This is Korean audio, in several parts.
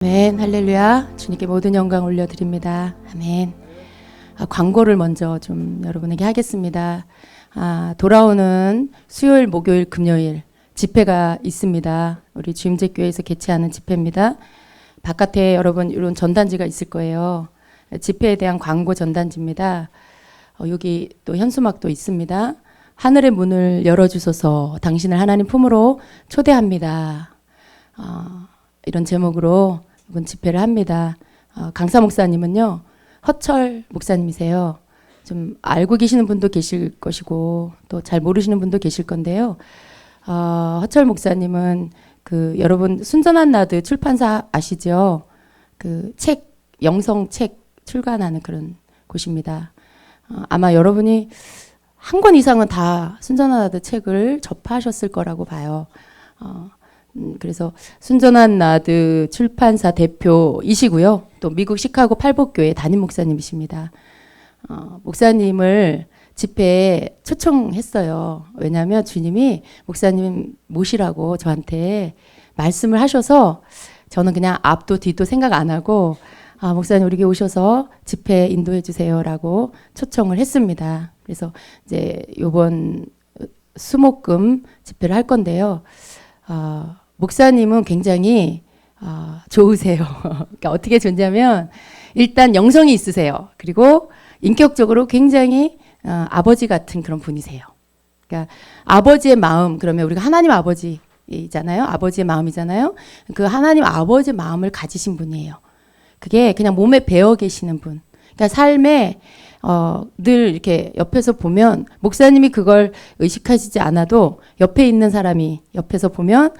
아멘. 할렐루야. 주님께 모든 영광 올려드립니다. 아멘. 광고를 먼저 좀 여러분에게 하겠습니다. 돌아오는 수요일, 목요일, 금요일 집회가 있습니다. 우리 주임제교회에서 개최하는 집회입니다. 바깥에 여러분 이런 전단지가 있을 거예요. 집회에 대한 광고 전단지입니다. 여기 또 현수막도 있습니다. 하늘의 문을 열어주소서 당신을 하나님 품으로 초대합니다. 이런 제목으로 이번 집회를 합니다. 강사 목사님은요, 허철 목사님이세요. 좀 알고 계시는 분도 계실 것이고 또 잘 모르시는 분도 계실 건데요. 허철 목사님은 여러분 순전한 나드 출판사 아시죠? 책, 영성책 출간하는 그런 곳입니다. 아마 여러분이 한 권 이상은 다 순전한 나드 책을 접하셨을 거라고 봐요. 그래서 순전한 나드 출판사 대표이시고요. 또 미국 시카고 팔복교회 담임 목사님이십니다. 목사님을 집회에 초청했어요. 왜냐하면 주님이 목사님 모시라고 저한테 말씀을 하셔서 저는 그냥 앞도 뒤도 생각 안 하고 목사님 우리 교회 오셔서 집회 인도해 주세요라고 초청을 했습니다. 그래서 이제 이번 수목금 집회를 할 건데요. 목사님은 굉장히 좋으세요. 그러니까 어떻게 좋냐면 일단 영성이 있으세요. 그리고 인격적으로 굉장히 아버지 같은 그런 분이세요. 그러니까 아버지의 마음, 그러면 우리가 하나님 아버지잖아요. 아버지의 마음이잖아요. 그 하나님 아버지의 마음을 가지신 분이에요. 그게 그냥 몸에 배어 계시는 분. 그러니까 삶에 늘 이렇게 옆에서 보면 목사님이 그걸 의식하시지 않아도 옆에 있는 사람이 옆에서 보면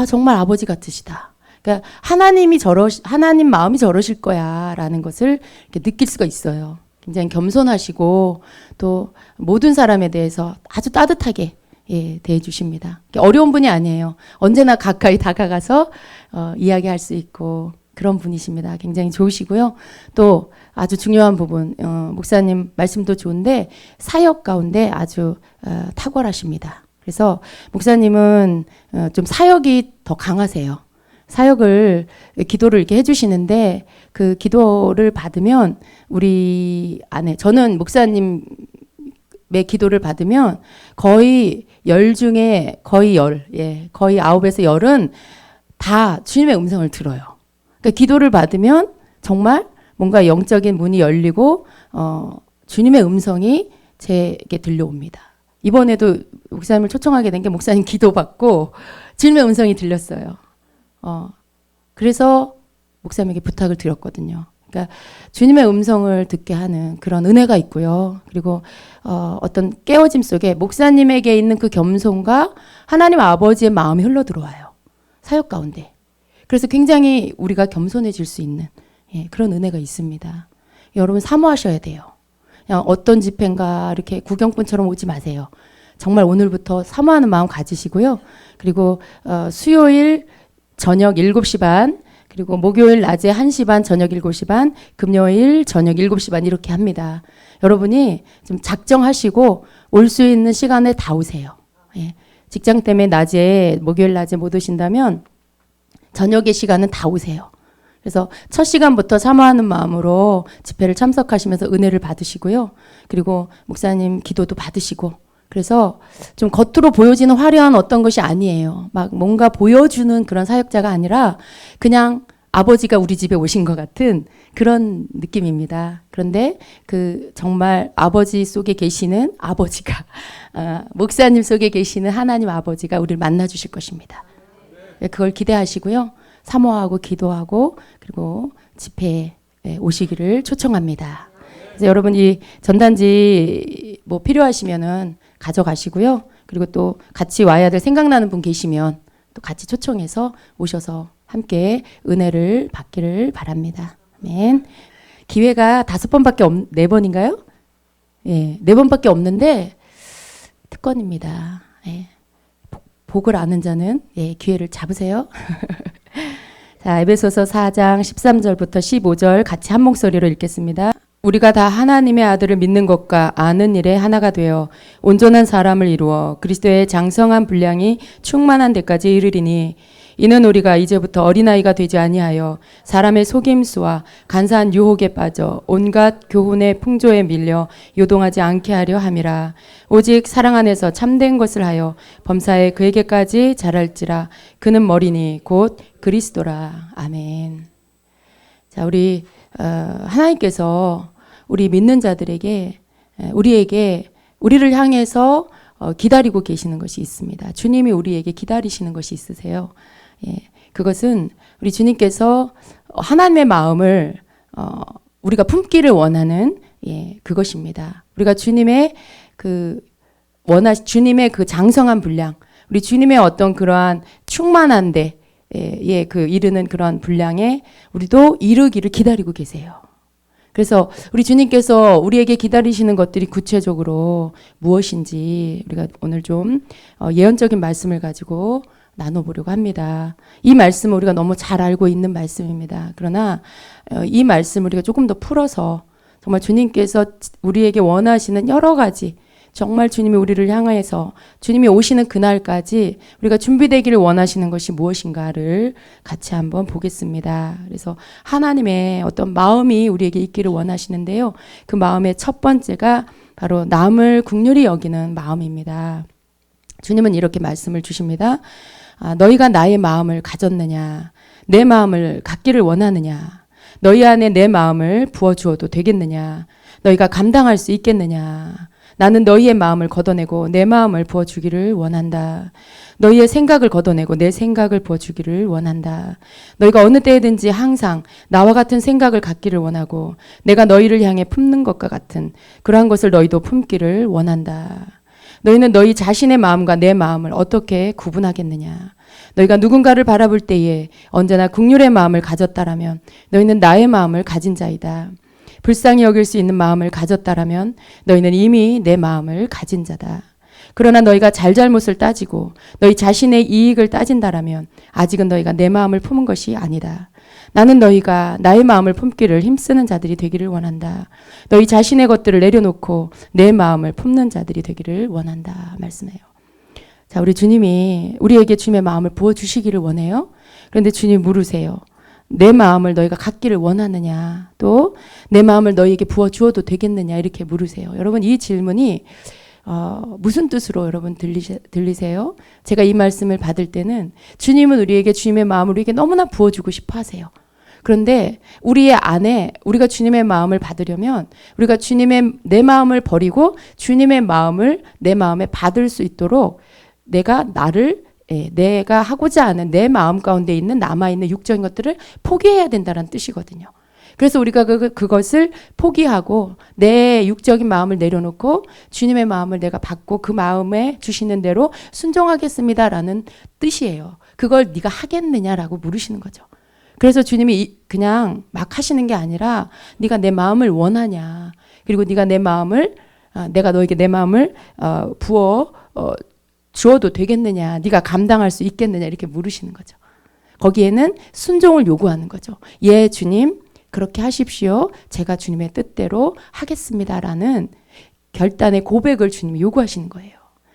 정말 아버지 같으시다. 그러니까 하나님 마음이 저러실 거야라는 것을 이렇게 느낄 수가 있어요. 굉장히 겸손하시고 또 모든 사람에 대해서 아주 따뜻하게 대해 주십니다. 어려운 분이 아니에요. 언제나 가까이 다가가서 이야기할 수 있고 그런 분이십니다. 굉장히 좋으시고요. 또 아주 중요한 부분, 목사님 말씀도 좋은데 사역 가운데 아주 탁월하십니다. 그래서 목사님은 좀 사역이 더 강하세요. 사역을, 기도를 이렇게 해주시는데 그 기도를 받으면 우리 안에, 저는 목사님의 기도를 받으면 거의 10 중에 거의 10, 거의 9에서 10은 다 주님의 음성을 들어요. 그러니까 기도를 받으면 정말 뭔가 영적인 문이 열리고 주님의 음성이 제게 들려옵니다. 이번에도 목사님을 초청하게 된 게 목사님 기도받고 주님의 음성이 들렸어요. 그래서 목사님에게 부탁을 드렸거든요. 그러니까 주님의 음성을 듣게 하는 그런 은혜가 있고요. 그리고 어떤 깨어짐 속에 목사님에게 있는 그 겸손과 하나님 아버지의 마음이 흘러들어와요. 사역 가운데. 그래서 굉장히 우리가 겸손해질 수 있는 그런 은혜가 있습니다. 여러분 사모하셔야 돼요. 그냥 어떤 집회인가 이렇게 구경꾼처럼 오지 마세요. 정말 오늘부터 사모하는 마음 가지시고요. 그리고 수요일 저녁 7시 반, 그리고 목요일 낮에 1시 반, 저녁 7시 반, 금요일 저녁 7시 반 이렇게 합니다. 여러분이 좀 작정하시고 올 수 있는 시간에 다 오세요. 직장 때문에 낮에, 목요일 낮에 못 오신다면 저녁의 시간은 다 오세요. 그래서 첫 시간부터 사모하는 마음으로 집회를 참석하시면서 은혜를 받으시고요. 그리고 목사님 기도도 받으시고, 그래서 좀 겉으로 보여지는 화려한 어떤 것이 아니에요. 막 뭔가 보여주는 그런 사역자가 아니라 그냥 아버지가 우리 집에 오신 것 같은 그런 느낌입니다. 그런데 정말 아버지 속에 계시는 아버지가, 목사님 속에 계시는 하나님 아버지가 우리를 만나 주실 것입니다. 그걸 기대하시고요. 사모하고 기도하고 그리고 집회에 오시기를 초청합니다. 그래서 여러분 이 전단지 뭐 필요하시면은 가져가시고요. 그리고 또 같이 와야 될 생각나는 분 계시면 또 같이 초청해서 오셔서 함께 은혜를 받기를 바랍니다. 아멘. 기회가 5번밖에 4번인가요? 4번밖에 없는데 특권입니다. 복을 아는 자는 기회를 잡으세요. 자, 에베소서 4장 13절부터 15절 같이 한 목소리로 읽겠습니다. 우리가 다 하나님의 아들을 믿는 것과 아는 일에 하나가 되어 온전한 사람을 이루어 그리스도의 장성한 분량이 충만한 데까지 이르리니 이는 우리가 이제부터 어린아이가 되지 아니하여 사람의 속임수와 간사한 유혹에 빠져 온갖 교훈의 풍조에 밀려 요동하지 않게 하려 함이라. 오직 사랑 안에서 참된 것을 하여 범사에 그에게까지 자랄지라. 그는 머리니 곧 그리스도라. 아멘. 자, 우리 하나님께서 우리 믿는 자들에게 우리를 향해서 기다리고 계시는 것이 있습니다. 주님이 우리에게 기다리시는 것이 있으세요. 예, 그것은 우리 주님께서 하나님의 마음을 우리가 품기를 원하는 그것입니다. 우리가 주님의 주님의 그 장성한 분량, 우리 주님의 어떤 그러한 충만한데 이르는 그러한 분량에 우리도 이르기를 기다리고 계세요. 그래서 우리 주님께서 우리에게 기다리시는 것들이 구체적으로 무엇인지 우리가 오늘 좀 예언적인 말씀을 가지고 나눠보려고 합니다. 이 말씀은 우리가 너무 잘 알고 있는 말씀입니다. 그러나 이 말씀을 우리가 조금 더 풀어서 정말 주님께서 우리에게 원하시는 여러 가지, 정말 주님이 우리를 향해서 주님이 오시는 그날까지 우리가 준비되기를 원하시는 것이 무엇인가를 같이 한번 보겠습니다. 그래서 하나님의 어떤 마음이 우리에게 있기를 원하시는데요. 그 마음의 첫 번째가 바로 남을 긍휼히 여기는 마음입니다. 주님은 이렇게 말씀을 주십니다. 너희가 나의 마음을 가졌느냐? 내 마음을 갖기를 원하느냐? 너희 안에 내 마음을 부어주어도 되겠느냐? 너희가 감당할 수 있겠느냐? 나는 너희의 마음을 걷어내고 내 마음을 부어주기를 원한다. 너희의 생각을 걷어내고 내 생각을 부어주기를 원한다. 너희가 어느 때든지 항상 나와 같은 생각을 갖기를 원하고 내가 너희를 향해 품는 것과 같은 그러한 것을 너희도 품기를 원한다. 너희는 너희 자신의 마음과 내 마음을 어떻게 구분하겠느냐? 너희가 누군가를 바라볼 때에 언제나 긍휼의 마음을 가졌다라면 너희는 나의 마음을 가진 자이다. 불쌍히 여길 수 있는 마음을 가졌다라면 너희는 이미 내 마음을 가진 자다. 그러나 너희가 잘잘못을 따지고 너희 자신의 이익을 따진다라면 아직은 너희가 내 마음을 품은 것이 아니다. 나는 너희가 나의 마음을 품기를 힘쓰는 자들이 되기를 원한다. 너희 자신의 것들을 내려놓고 내 마음을 품는 자들이 되기를 원한다. 말씀해요. 자, 우리 주님이 우리에게 주님의 마음을 부어주시기를 원해요. 그런데 주님 물으세요. 내 마음을 너희가 갖기를 원하느냐? 또 내 마음을 너희에게 부어주어도 되겠느냐? 이렇게 물으세요. 여러분 이 질문이 무슨 뜻으로 여러분 들리세요? 제가 이 말씀을 받을 때는 주님은 우리에게 주님의 마음을 우리에게 너무나 부어주고 싶어 하세요. 그런데 우리의 안에 우리가 주님의 마음을 받으려면 우리가 주님의 내 마음을 버리고 주님의 마음을 내 마음에 받을 수 있도록 내가 하고자 하는 내 마음 가운데 있는 남아있는 육적인 것들을 포기해야 된다는 뜻이거든요. 그래서 우리가 그것을 포기하고 내 육적인 마음을 내려놓고 주님의 마음을 내가 받고 그 마음에 주시는 대로 순종하겠습니다라는 뜻이에요. 그걸 네가 하겠느냐라고 물으시는 거죠. 그래서 주님이 그냥 막 하시는 게 아니라 네가 내 마음을 원하냐. 그리고 네가 내 마음을 내가 너에게 내 마음을 부어 주어도 되겠느냐. 네가 감당할 수 있겠느냐. 이렇게 물으시는 거죠. 거기에는 순종을 요구하는 거죠. 예, 주님. 그렇게 하십시오. 제가 주님의 뜻대로 하겠습니다라는 결단의 고백을 주님이 요구하시는 거예요.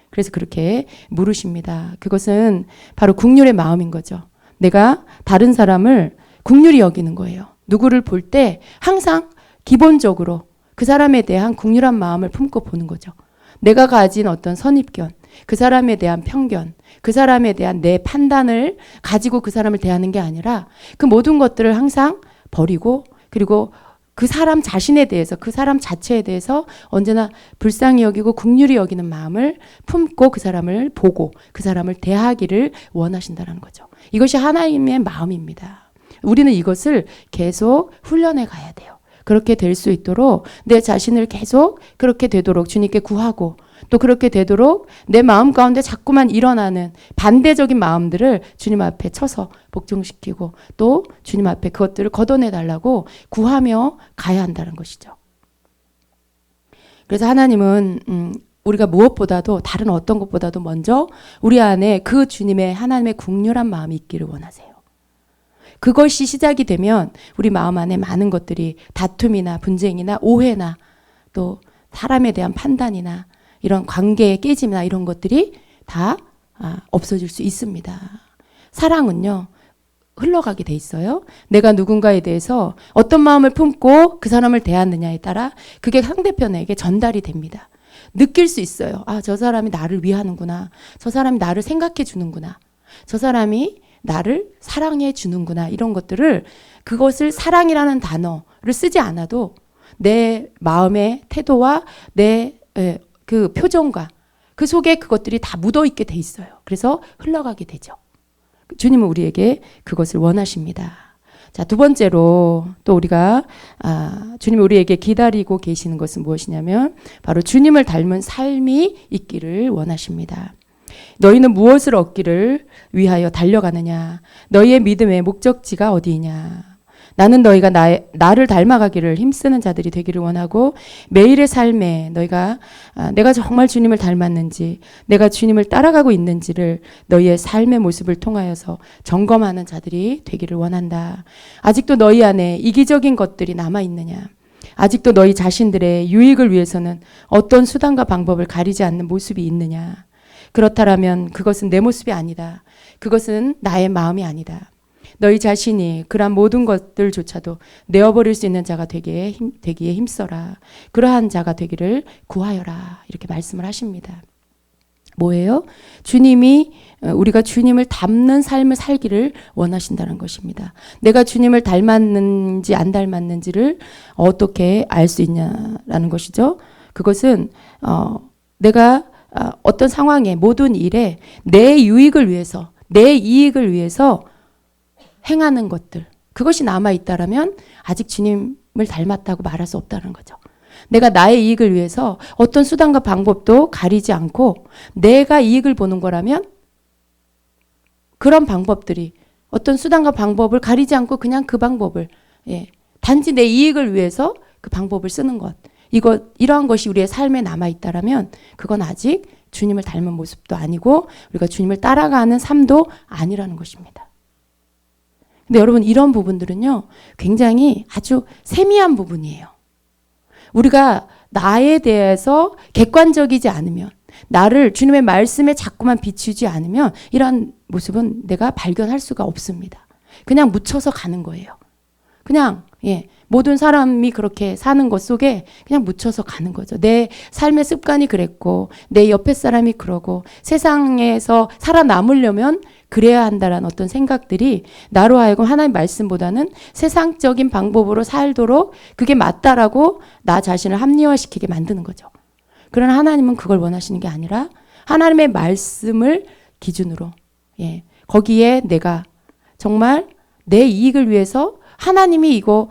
그래서 그렇게 물으십니다. 그것은 바로 긍휼의 마음인 거죠. 내가 다른 사람을 긍휼히 여기는 거예요. 누구를 볼 때 항상 기본적으로 그 사람에 대한 긍휼한 마음을 품고 보는 거죠. 내가 가진 어떤 선입견, 그 사람에 대한 편견, 그 사람에 대한 내 판단을 가지고 그 사람을 대하는 게 아니라 그 모든 것들을 항상 버리고 그리고 그 사람 자신에 대해서 그 사람 자체에 대해서 언제나 불쌍히 여기고 긍휼히 여기는 마음을 품고 그 사람을 보고 그 사람을 대하기를 원하신다는 거죠. 이것이 하나님의 마음입니다. 우리는 이것을 계속 훈련해 가야 돼요. 그렇게 될 수 있도록 내 자신을 계속 그렇게 되도록 주님께 구하고 또 그렇게 되도록 내 마음 가운데 자꾸만 일어나는 반대적인 마음들을 주님 앞에 쳐서 복종시키고 또 주님 앞에 그것들을 걷어내달라고 구하며 가야 한다는 것이죠. 그래서 하나님은 우리가 무엇보다도 다른 어떤 것보다도 먼저 우리 안에 그 주님의 하나님의 긍휼한 마음이 있기를 원하세요. 그것이 시작이 되면 우리 마음 안에 많은 것들이 다툼이나 분쟁이나 오해나 또 사람에 대한 판단이나 이런 관계의 깨짐이나 이런 것들이 다 없어질 수 있습니다. 사랑은요, 흘러가게 돼 있어요. 내가 누군가에 대해서 어떤 마음을 품고 그 사람을 대하느냐에 따라 그게 상대편에게 전달이 됩니다. 느낄 수 있어요. 아, 저 사람이 나를 위하는구나. 저 사람이 나를 생각해 주는구나. 저 사람이 나를 사랑해 주는구나. 이런 것들을, 그것을 사랑이라는 단어를 쓰지 않아도 내 마음의 태도와 내 그 표정과 그 속에 그것들이 다 묻어 있게 돼 있어요. 그래서 흘러가게 되죠. 주님은 우리에게 그것을 원하십니다. 자, 두 번째로 또 우리가 주님이 우리에게 기다리고 계시는 것은 무엇이냐면 바로 주님을 닮은 삶이 있기를 원하십니다. 너희는 무엇을 얻기를 위하여 달려가느냐? 너희의 믿음의 목적지가 어디이냐? 나는 너희가 나를 닮아가기를 힘쓰는 자들이 되기를 원하고 매일의 삶에 너희가 내가 정말 주님을 닮았는지, 내가 주님을 따라가고 있는지를 너희의 삶의 모습을 통하여서 점검하는 자들이 되기를 원한다. 아직도 너희 안에 이기적인 것들이 남아있느냐? 아직도 너희 자신들의 유익을 위해서는 어떤 수단과 방법을 가리지 않는 모습이 있느냐? 그렇다면 그것은 내 모습이 아니다. 그것은 나의 마음이 아니다. 너희 자신이 그러한 모든 것들조차도 내어버릴 수 있는 자가 되기에 힘써라. 그러한 자가 되기를 구하여라. 이렇게 말씀을 하십니다. 뭐예요? 주님이 우리가 주님을 닮는 삶을 살기를 원하신다는 것입니다. 내가 주님을 닮았는지 안 닮았는지를 어떻게 알 수 있냐라는 것이죠. 그것은 내가 어떤 상황에 모든 일에 내 유익을 위해서, 내 이익을 위해서 행하는 것들, 그것이 남아있다라면 아직 주님을 닮았다고 말할 수 없다는 거죠. 내가 나의 이익을 위해서 어떤 수단과 방법도 가리지 않고 내가 이익을 보는 거라면 그런 방법들이, 어떤 수단과 방법을 가리지 않고 그냥 그 방법을, 단지 내 이익을 위해서 그 방법을 쓰는 것, 이러한 것이 우리의 삶에 남아있다라면 그건 아직 주님을 닮은 모습도 아니고 우리가 주님을 따라가는 삶도 아니라는 것입니다. 근데 여러분, 이런 부분들은요, 굉장히 아주 세미한 부분이에요. 우리가 나에 대해서 객관적이지 않으면, 나를 주님의 말씀에 자꾸만 비추지 않으면 이런 모습은 내가 발견할 수가 없습니다. 그냥 묻혀서 가는 거예요. 그냥 모든 사람이 그렇게 사는 것 속에 그냥 묻혀서 가는 거죠. 내 삶의 습관이 그랬고 내 옆에 사람이 그러고 세상에서 살아남으려면 그래야 한다라는 어떤 생각들이 나로 하여금 하나님 말씀보다는 세상적인 방법으로 살도록 그게 맞다라고 나 자신을 합리화시키게 만드는 거죠. 그러나 하나님은 그걸 원하시는 게 아니라 하나님의 말씀을 기준으로, 거기에 내가 정말 내 이익을 위해서 하나님이 이거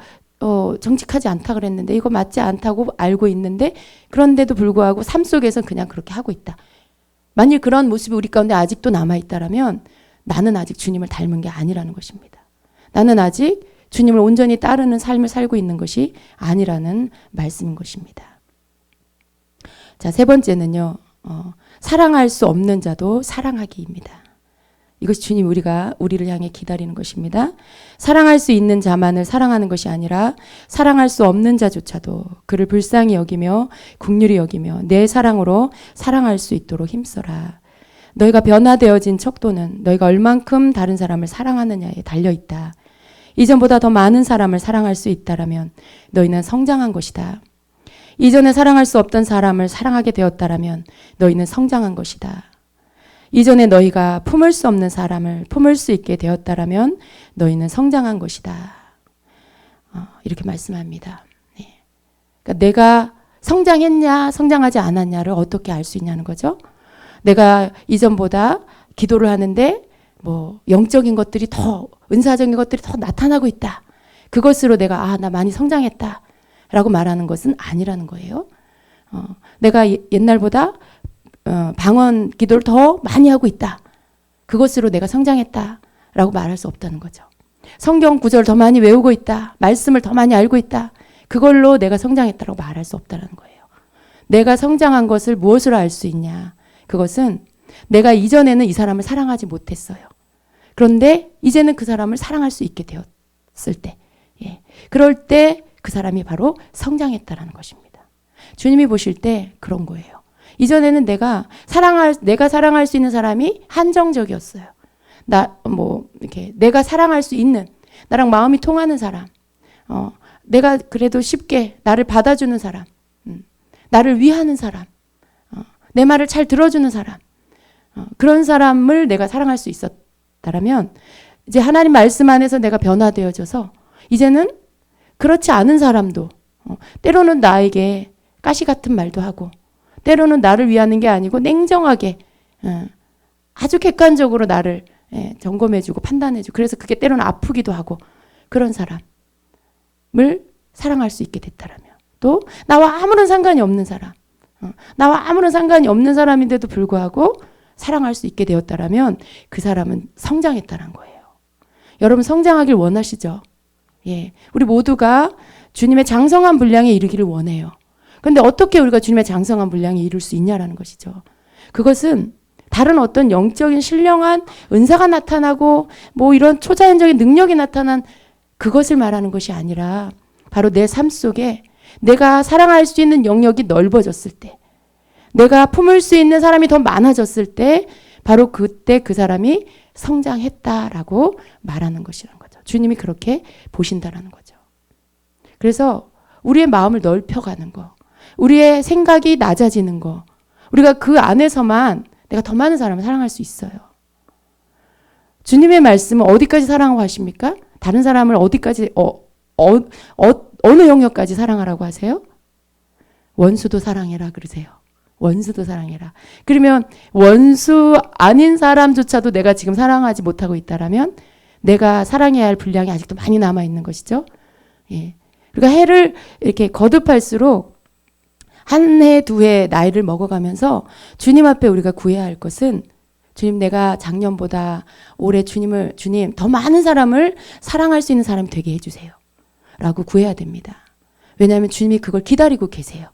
정직하지 않다 그랬는데, 이거 맞지 않다고 알고 있는데, 그런데도 불구하고 삶 속에서는 그냥 그렇게 하고 있다. 만일 그런 모습이 우리 가운데 아직도 남아있다라면 나는 아직 주님을 닮은 게 아니라는 것입니다. 나는 아직 주님을 온전히 따르는 삶을 살고 있는 것이 아니라는 말씀인 것입니다. 자, 세 번째는요, 사랑할 수 없는 자도 사랑하기입니다. 이것이 주님 우리를 향해 기다리는 것입니다. 사랑할 수 있는 자만을 사랑하는 것이 아니라 사랑할 수 없는 자조차도 그를 불쌍히 여기며 긍휼히 여기며 내 사랑으로 사랑할 수 있도록 힘써라. 너희가 변화되어진 척도는 너희가 얼만큼 다른 사람을 사랑하느냐에 달려있다. 이전보다 더 많은 사람을 사랑할 수 있다라면 너희는 성장한 것이다. 이전에 사랑할 수 없던 사람을 사랑하게 되었다라면 너희는 성장한 것이다. 이전에 너희가 품을 수 없는 사람을 품을 수 있게 되었다라면 너희는 성장한 것이다. 이렇게 말씀합니다. 그러니까 내가 성장했냐 성장하지 않았냐를 어떻게 알 수 있냐는 거죠. 내가 이전보다 기도를 하는데 영적인 것들이 더, 은사적인 것들이 더 나타나고 있다. 그것으로 내가 나 많이 성장했다 라고 말하는 것은 아니라는 거예요. 내가 옛날보다 방언 기도를 더 많이 하고 있다. 그것으로 내가 성장했다 라고 말할 수 없다는 거죠. 성경 구절을 더 많이 외우고 있다. 말씀을 더 많이 알고 있다. 그걸로 내가 성장했다라고 말할 수 없다는 거예요. 내가 성장한 것을 무엇으로 알 수 있냐. 그것은 내가 이전에는 이 사람을 사랑하지 못했어요. 그런데 이제는 그 사람을 사랑할 수 있게 되었을 때, 그럴 때 그 사람이 바로 성장했다라는 것입니다. 주님이 보실 때 그런 거예요. 이전에는 내가 사랑할 수 있는 사람이 한정적이었어요. 이렇게 내가 사랑할 수 있는, 나랑 마음이 통하는 사람, 내가 그래도 쉽게 나를 받아주는 사람, 나를 위하는 사람, 내 말을 잘 들어주는 사람, 그런 사람을 내가 사랑할 수 있었다라면 이제 하나님 말씀 안에서 내가 변화되어져서 이제는 그렇지 않은 사람도 때로는 나에게 가시 같은 말도 하고 때로는 나를 위하는 게 아니고 냉정하게 아주 객관적으로 나를 점검해주고 판단해주고 그래서 그게 때로는 아프기도 하고 그런 사람을 사랑할 수 있게 됐다라면 또 나와 아무런 상관이 없는 사람 나와 아무런 상관이 없는 사람인데도 불구하고 사랑할 수 있게 되었다라면 그 사람은 성장했다는 거예요. 여러분 성장하길 원하시죠? 예, 우리 모두가 주님의 장성한 분량에 이르기를 원해요. 그런데 어떻게 우리가 주님의 장성한 분량에 이룰 수 있냐라는 것이죠. 그것은 다른 어떤 영적인 신령한 은사가 나타나고 뭐 이런 초자연적인 능력이 나타난 그것을 말하는 것이 아니라 바로 내 삶 속에 내가 사랑할 수 있는 영역이 넓어졌을 때 내가 품을 수 있는 사람이 더 많아졌을 때 바로 그때 그 사람이 성장했다라고 말하는 것이라는 거죠. 주님이 그렇게 보신다라는 거죠. 그래서 우리의 마음을 넓혀가는 거, 우리의 생각이 낮아지는 거, 우리가 그 안에서만 내가 더 많은 사람을 사랑할 수 있어요. 주님의 말씀은 어디까지 사랑하고 하십니까? 다른 사람을 어디까지 어느 영역까지 사랑하라고 하세요? 원수도 사랑해라 그러세요. 원수도 사랑해라. 그러면 원수 아닌 사람조차도 내가 지금 사랑하지 못하고 있다라면 내가 사랑해야 할 분량이 아직도 많이 남아 있는 것이죠. 예. 그러니까 해를 이렇게 거듭할수록 한 해, 두 해 나이를 먹어가면서 주님 앞에 우리가 구해야 할 것은 주님 내가 작년보다 올해 주님 더 많은 사람을 사랑할 수 있는 사람이 되게 해주세요. 라고 구해야 됩니다. 왜냐하면 주님이 그걸 기다리고 계세요.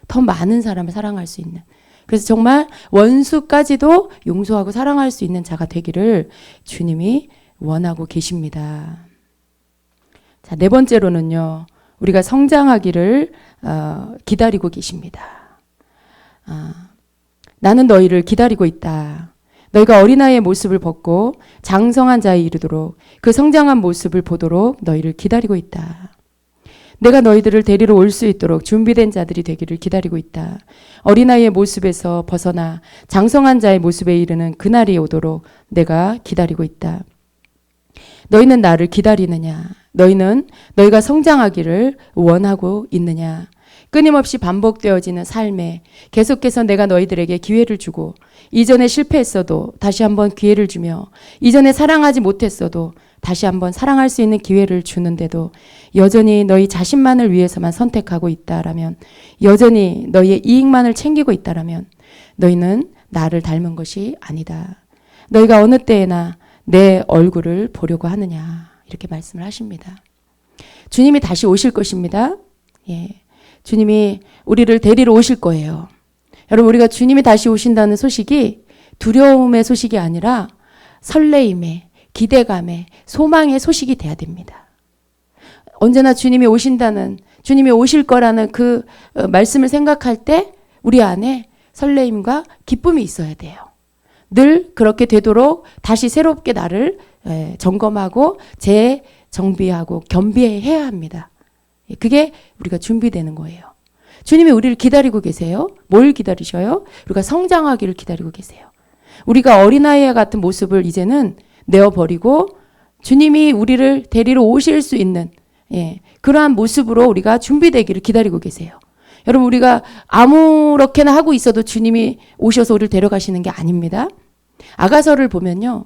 더 많은 사람을 사랑할 수 있는. 그래서 정말 원수까지도 용서하고 사랑할 수 있는 자가 되기를 주님이 원하고 계십니다. 자, 네 번째로는요. 우리가 성장하기를 기다리고 계십니다. 나는 너희를 기다리고 있다. 너희가 어린아이의 모습을 벗고 장성한 자에 이르도록 그 성장한 모습을 보도록 너희를 기다리고 있다. 내가 너희들을 데리러 올 수 있도록 준비된 자들이 되기를 기다리고 있다. 어린아이의 모습에서 벗어나 장성한 자의 모습에 이르는 그날이 오도록 내가 기다리고 있다. 너희는 나를 기다리느냐? 너희는 너희가 성장하기를 원하고 있느냐? 끊임없이 반복되어지는 삶에 계속해서 내가 너희들에게 기회를 주고 이전에 실패했어도 다시 한번 기회를 주며 이전에 사랑하지 못했어도 다시 한번 사랑할 수 있는 기회를 주는데도 여전히 너희 자신만을 위해서만 선택하고 있다라면 여전히 너희의 이익만을 챙기고 있다라면 너희는 나를 닮은 것이 아니다. 너희가 어느 때에나 내 얼굴을 보려고 하느냐 이렇게 말씀을 하십니다. 주님이 다시 오실 것입니다. 예, 주님이 우리를 데리러 오실 거예요. 여러분 우리가 주님이 다시 오신다는 소식이 두려움의 소식이 아니라 설레임의 기대감의 소망의 소식이 돼야 됩니다. 언제나 주님이 오신다는 주님이 오실 거라는 그 말씀을 생각할 때 우리 안에 설레임과 기쁨이 있어야 돼요. 늘 그렇게 되도록 다시 새롭게 나를 점검하고 재정비하고 겸비해야 합니다. 그게 우리가 준비되는 거예요. 주님이 우리를 기다리고 계세요. 뭘 기다리셔요? 우리가 성장하기를 기다리고 계세요. 우리가 어린아이와 같은 모습을 이제는 내어버리고 주님이 우리를 데리러 오실 수 있는 그러한 모습으로 우리가 준비되기를 기다리고 계세요. 여러분 우리가 아무렇게나 하고 있어도 주님이 오셔서 우리를 데려가시는 게 아닙니다. 아가서를 보면요.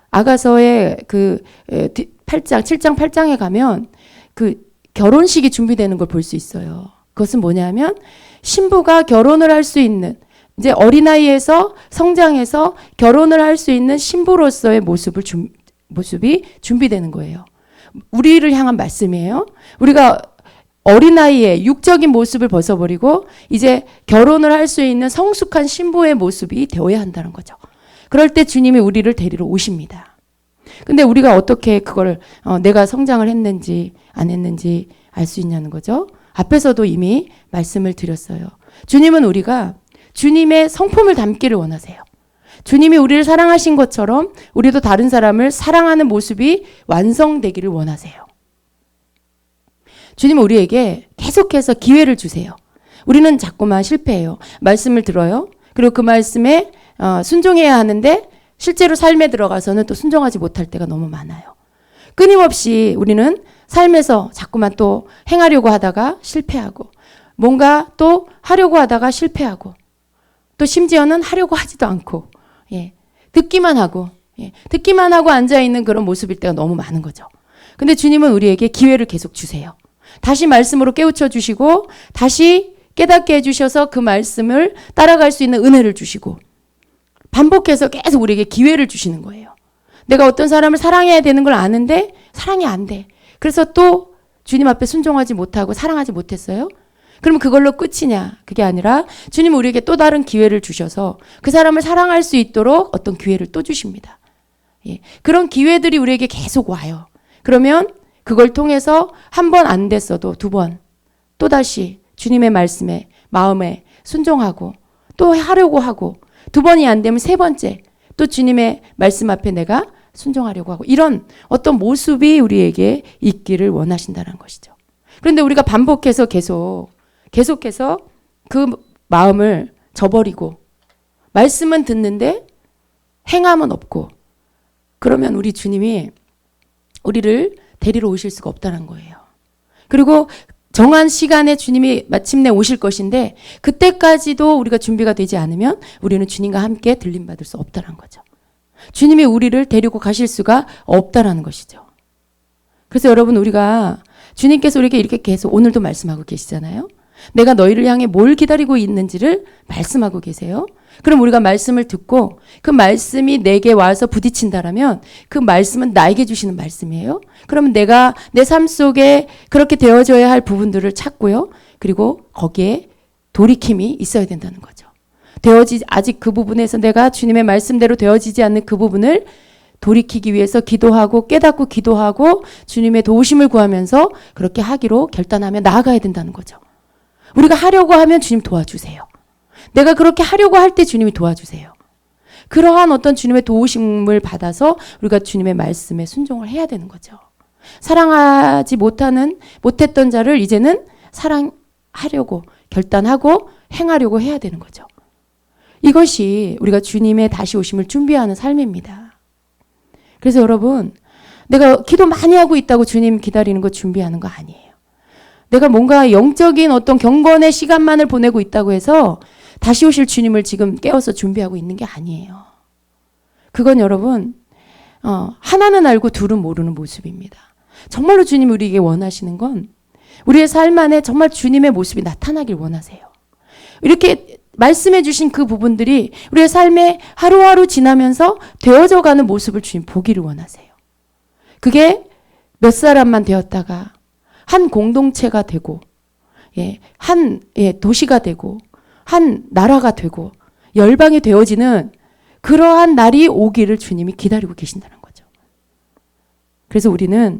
아가서의 그 8장, 7장, 8장에 가면 그 결혼식이 준비되는 걸 볼 수 있어요. 그것은 뭐냐면 신부가 결혼을 할 수 있는 이제 어린아이에서 성장해서 결혼을 할 수 있는 신부로서의 모습이 준비되는 거예요. 우리를 향한 말씀이에요. 우리가 어린아이의 육적인 모습을 벗어버리고 이제 결혼을 할 수 있는 성숙한 신부의 모습이 되어야 한다는 거죠. 그럴 때 주님이 우리를 데리러 오십니다. 근데 우리가 어떻게 그걸 내가 성장을 했는지 안 했는지 알 수 있냐는 거죠. 앞에서도 이미 말씀을 드렸어요. 주님은 우리가 주님의 성품을 담기를 원하세요. 주님이 우리를 사랑하신 것처럼 우리도 다른 사람을 사랑하는 모습이 완성되기를 원하세요. 주님은 우리에게 계속해서 기회를 주세요. 우리는 자꾸만 실패해요. 말씀을 들어요. 그리고 그 말씀에 순종해야 하는데 실제로 삶에 들어가서는 또 순종하지 못할 때가 너무 많아요. 끊임없이 우리는 삶에서 자꾸만 또 행하려고 하다가 실패하고, 뭔가 또 하려고 하다가 실패하고, 또 심지어는 하려고 하지도 않고, 듣기만 하고, 듣기만 하고 앉아있는 그런 모습일 때가 너무 많은 거죠. 근데 주님은 우리에게 기회를 계속 주세요. 다시 말씀으로 깨우쳐 주시고, 다시 깨닫게 해주셔서 그 말씀을 따라갈 수 있는 은혜를 주시고, 반복해서 계속 우리에게 기회를 주시는 거예요. 내가 어떤 사람을 사랑해야 되는 걸 아는데 사랑이 안 돼. 그래서 또 주님 앞에 순종하지 못하고 사랑하지 못했어요. 그러면 그걸로 끝이냐? 그게 아니라 주님은 우리에게 또 다른 기회를 주셔서 그 사람을 사랑할 수 있도록 어떤 기회를 또 주십니다. 그런 기회들이 우리에게 계속 와요. 그러면 그걸 통해서 한 번 안 됐어도 두 번, 또다시 주님의 말씀에, 마음에 순종하고 또 하려고 하고, 두 번이 안 되면 세 번째 또 주님의 말씀 앞에 내가 순종하려고 하고, 이런 어떤 모습이 우리에게 있기를 원하신다는 것이죠. 그런데 우리가 반복해서 계속해서 그 마음을 저버리고 말씀은 듣는데 행함은 없고, 그러면 우리 주님이 우리를 데리러 오실 수가 없다는 거예요. 그리고 정한 시간에 주님이 마침내 오실 것인데 그때까지도 우리가 준비가 되지 않으면 우리는 주님과 함께 들림받을 수 없다는 거죠. 주님이 우리를 데리고 가실 수가 없다라는 것이죠. 그래서 여러분, 우리가 주님께서 우리에게 이렇게 계속 오늘도 말씀하고 계시잖아요. 내가 너희를 향해 뭘 기다리고 있는지를 말씀하고 계세요. 그럼 우리가 말씀을 듣고 그 말씀이 내게 와서 부딪힌다라면 그 말씀은 나에게 주시는 말씀이에요. 그러면 내가 내 삶 속에 그렇게 되어져야 할 부분들을 찾고요. 그리고 거기에 돌이킴이 있어야 된다는 거죠. 아직 그 부분에서 내가 주님의 말씀대로 되어지지 않는 그 부분을 돌이키기 위해서 기도하고 깨닫고 기도하고 주님의 도우심을 구하면서 그렇게 하기로 결단하며 나아가야 된다는 거죠. 우리가 하려고 하면 주님 도와주세요. 내가 그렇게 하려고 할 때 주님이 도와주세요. 그러한 어떤 주님의 도우심을 받아서 우리가 주님의 말씀에 순종을 해야 되는 거죠. 사랑하지 못했던 자를 이제는 사랑하려고 결단하고 행하려고 해야 되는 거죠. 이것이 우리가 주님의 다시 오심을 준비하는 삶입니다. 그래서 여러분, 내가 기도 많이 하고 있다고 주님 기다리는 거 준비하는 거 아니에요. 내가 뭔가 영적인 어떤 경건의 시간만을 보내고 있다고 해서 다시 오실 주님을 지금 깨워서 준비하고 있는 게 아니에요. 그건 여러분, 하나는 알고 둘은 모르는 모습입니다. 정말로 주님이 우리에게 원하시는 건 우리의 삶 안에 정말 주님의 모습이 나타나길 원하세요. 이렇게 말씀해 주신 그 부분들이 우리의 삶에 하루하루 지나면서 되어져 가는 모습을 주님 보기를 원하세요. 그게 몇 사람만 되었다가 한 공동체가 되고, 한 도시가 되고, 한 나라가 되고, 열방이 되어지는 그러한 날이 오기를 주님이 기다리고 계신다는 거죠. 그래서 우리는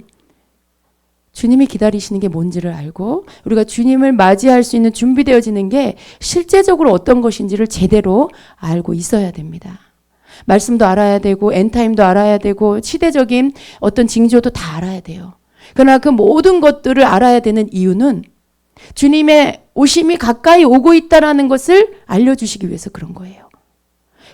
주님이 기다리시는 게 뭔지를 알고 우리가 주님을 맞이할 수 있는 준비되어지는 게 실제적으로 어떤 것인지를 제대로 알고 있어야 됩니다. 말씀도 알아야 되고 엔타임도 알아야 되고 시대적인 어떤 징조도 다 알아야 돼요. 그러나 그 모든 것들을 알아야 되는 이유는 주님의 오심이 가까이 오고 있다는 것을 알려주시기 위해서 그런 거예요.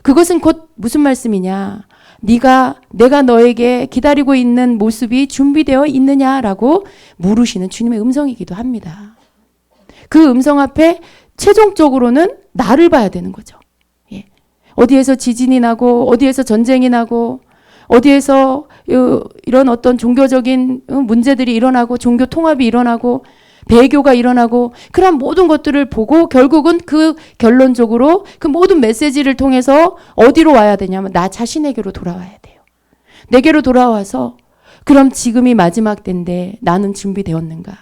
그것은 곧 무슨 말씀이냐? 내가 너에게 기다리고 있는 모습이 준비되어 있느냐라고 물으시는 주님의 음성이기도 합니다. 그 음성 앞에 최종적으로는 나를 봐야 되는 거죠. 어디에서 지진이 나고 어디에서 전쟁이 나고 어디에서 이런 어떤 종교적인 문제들이 일어나고 종교 통합이 일어나고 배교가 일어나고 그런 모든 것들을 보고 결국은 그 결론적으로 그 모든 메시지를 통해서 어디로 와야 되냐면 나 자신에게로 돌아와야 돼요. 내게로 돌아와서 그럼 지금이 마지막 때인데 나는 준비되었는가?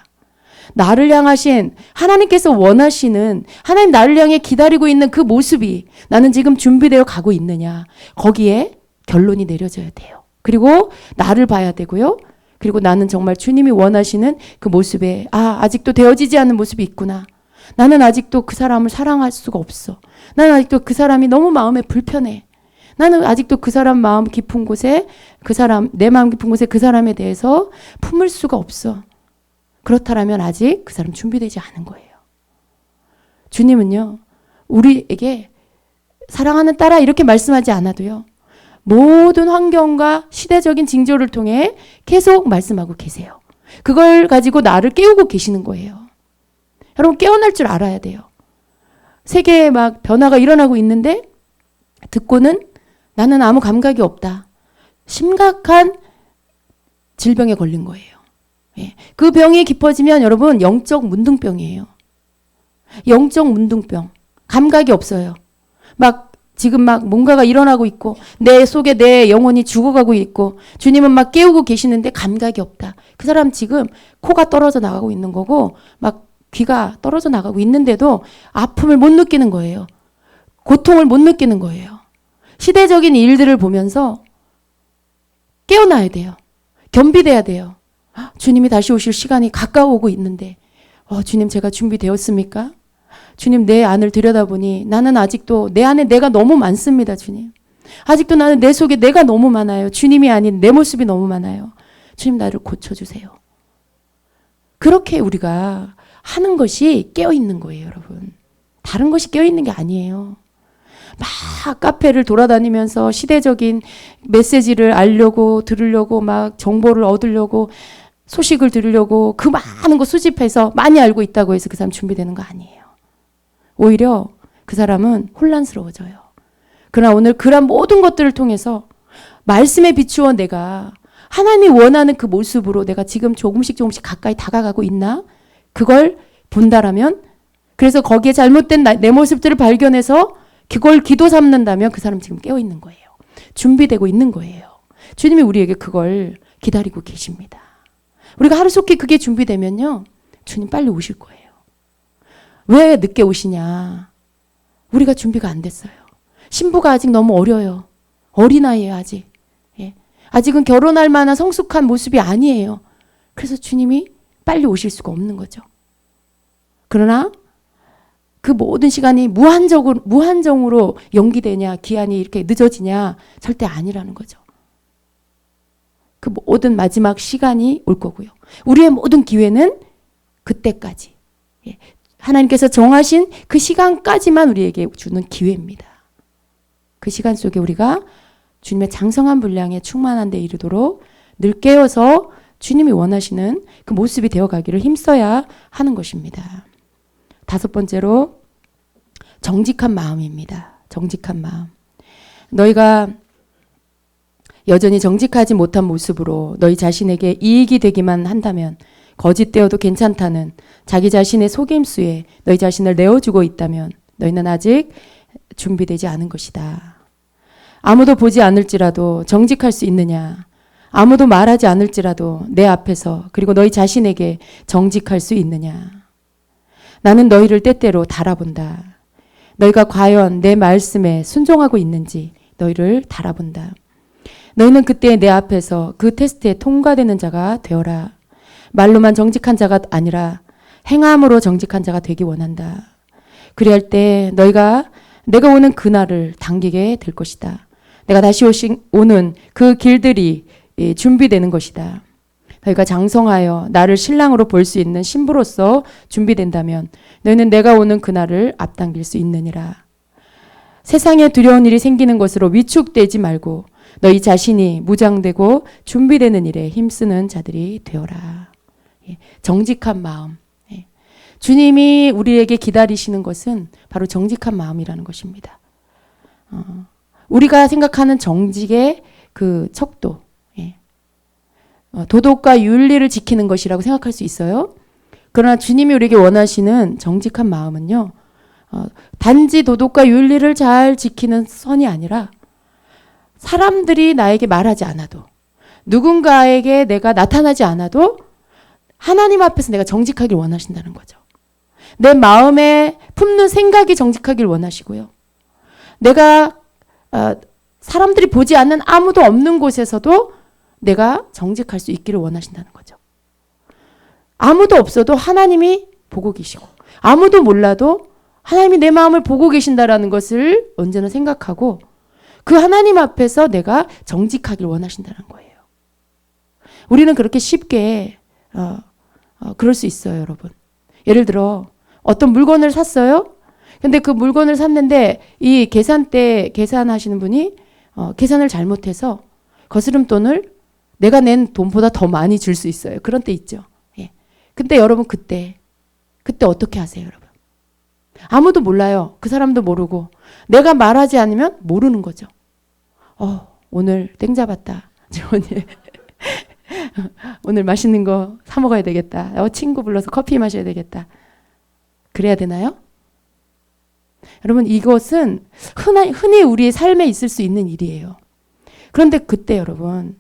나를 향하신 하나님께서 원하시는 하나님 나를 향해 기다리고 있는 그 모습이 나는 지금 준비되어 가고 있느냐? 거기에 결론이 내려져야 돼요. 그리고 나를 봐야 되고요. 그리고 나는 정말 주님이 원하시는 그 모습에 아직도 되어지지 않는 모습이 있구나. 나는 아직도 그 사람을 사랑할 수가 없어. 나는 아직도 그 사람이 너무 마음에 불편해. 나는 아직도 그 사람 마음 깊은 곳에 내 마음 깊은 곳에 그 사람에 대해서 품을 수가 없어. 그렇다면 아직 그 사람 준비되지 않은 거예요. 주님은요, 우리에게 사랑하는 딸아 이렇게 말씀하지 않아도요, 모든 환경과 시대적인 징조를 통해 계속 말씀하고 계세요. 그걸 가지고 나를 깨우고 계시는 거예요. 여러분, 깨어날 줄 알아야 돼요. 세계에 막 변화가 일어나고 있는데 듣고는 나는 아무 감각이 없다. 심각한 질병에 걸린 거예요. 예. 그 병이 깊어지면 여러분 영적 문둥병이에요. 영적 문둥병. 감각이 없어요. 지금 뭔가가 일어나고 있고 내 속에 내 영혼이 죽어가고 있고 주님은 막 깨우고 계시는데 감각이 없다. 그 사람 지금 코가 떨어져 나가고 있는 거고 귀가 떨어져 나가고 있는데도 아픔을 못 느끼는 거예요. 고통을 못 느끼는 거예요. 시대적인 일들을 보면서 깨어나야 돼요. 겸비돼야 돼요. 주님이 다시 오실 시간이 가까워오고 있는데 주님 제가 준비되었습니까? 주님 내 안을 들여다보니 나는 아직도 내 안에 내가 너무 많습니다. 주님. 아직도 나는 내 속에 내가 너무 많아요. 주님이 아닌 내 모습이 너무 많아요. 주님 나를 고쳐주세요. 그렇게 우리가 하는 것이 깨어있는 거예요. 여러분. 다른 것이 깨어있는 게 아니에요. 막 카페를 돌아다니면서 시대적인 메시지를 알려고 들으려고 정보를 얻으려고 소식을 들으려고 그 많은 거 수집해서 많이 알고 있다고 해서 그 사람 준비되는 거 아니에요. 오히려 그 사람은 혼란스러워져요. 그러나 오늘 그런 모든 것들을 통해서 말씀에 비추어 내가 하나님이 원하는 그 모습으로 내가 지금 조금씩 가까이 다가가고 있나? 그걸 본다라면, 그래서 거기에 잘못된 내 모습들을 발견해서 그걸 기도 삼는다면 그 사람 지금 깨어있는 거예요. 준비되고 있는 거예요. 주님이 우리에게 그걸 기다리고 계십니다. 우리가 하루속히 그게 준비되면요, 주님 빨리 오실 거예요. 왜 늦게 오시냐? 우리가 준비가 안 됐어요. 신부가 아직 너무 어려요. 어린아이예요, 아직. 예. 아직은 결혼할 만한 성숙한 모습이 아니에요. 그래서 주님이 빨리 오실 수가 없는 거죠. 그러나 그 모든 시간이 무한정으로 연기되냐, 기한이 이렇게 늦어지냐, 절대 아니라는 거죠. 그 모든 마지막 시간이 올 거고요. 우리의 모든 기회는 그때까지. 예. 하나님께서 정하신 그 시간까지만 우리에게 주는 기회입니다. 그 시간 속에 우리가 주님의 장성한 분량에 충만한 데 이르도록 늘 깨어서 주님이 원하시는 그 모습이 되어가기를 힘써야 하는 것입니다. 5번째로 정직한 마음입니다. 정직한 마음. 너희가 여전히 정직하지 못한 모습으로 너희 자신에게 이익이 되기만 한다면, 거짓되어도 괜찮다는 자기 자신의 속임수에 너희 자신을 내어주고 있다면 너희는 아직 준비되지 않은 것이다. 아무도 보지 않을지라도 정직할 수 있느냐? 아무도 말하지 않을지라도 내 앞에서 그리고 너희 자신에게 정직할 수 있느냐? 나는 너희를 때때로 달아본다. 너희가 과연 내 말씀에 순종하고 있는지 너희를 달아본다. 너희는 그때 내 앞에서 그 테스트에 통과되는 자가 되어라. 말로만 정직한 자가 아니라 행함으로 정직한 자가 되기 원한다. 그리할 때 너희가 내가 오는 그날을 당기게 될 것이다. 내가 다시 오는 그 길들이 준비되는 것이다. 너희가 장성하여 나를 신랑으로 볼 수 있는 신부로서 준비된다면 너희는 내가 오는 그날을 앞당길 수 있느니라. 세상에 두려운 일이 생기는 것으로 위축되지 말고 너희 자신이 무장되고 준비되는 일에 힘쓰는 자들이 되어라. 정직한 마음. 주님이 우리에게 기다리시는 것은 바로 정직한 마음이라는 것입니다. 우리가 생각하는 정직의 그 척도, 도덕과 윤리를 지키는 것이라고 생각할 수 있어요. 그러나 주님이 우리에게 원하시는 정직한 마음은요, 단지 도덕과 윤리를 잘 지키는 선이 아니라 사람들이 나에게 말하지 않아도, 누군가에게 내가 나타나지 않아도 하나님 앞에서 내가 정직하길 원하신다는 거죠. 내 마음에 품는 생각이 정직하길 원하시고요. 내가 사람들이 보지 않는 아무도 없는 곳에서도 내가 정직할 수 있기를 원하신다는 거죠. 아무도 없어도 하나님이 보고 계시고, 아무도 몰라도 하나님이 내 마음을 보고 계신다라는 것을 언제나 생각하고, 그 하나님 앞에서 내가 정직하길 원하신다는 거예요. 우리는 그렇게 쉽게 그럴 수 있어요, 여러분. 예를 들어 어떤 물건을 샀어요. 근데 그 물건을 샀는데 이 계산대 계산하시는 분이 계산을 잘못해서 거스름돈을 내가 낸 돈보다 더 많이 줄 수 있어요. 그런 때 있죠. 예. 근데 여러분 그때 어떻게 하세요, 여러분? 아무도 몰라요. 그 사람도 모르고 내가 말하지 않으면 모르는 거죠. 오늘 땡 잡았다. 오늘 맛있는 거 사 먹어야 되겠다. 친구 불러서 커피 마셔야 되겠다. 그래야 되나요? 여러분 이것은 흔히 우리의 삶에 있을 수 있는 일이에요. 그런데 그때 여러분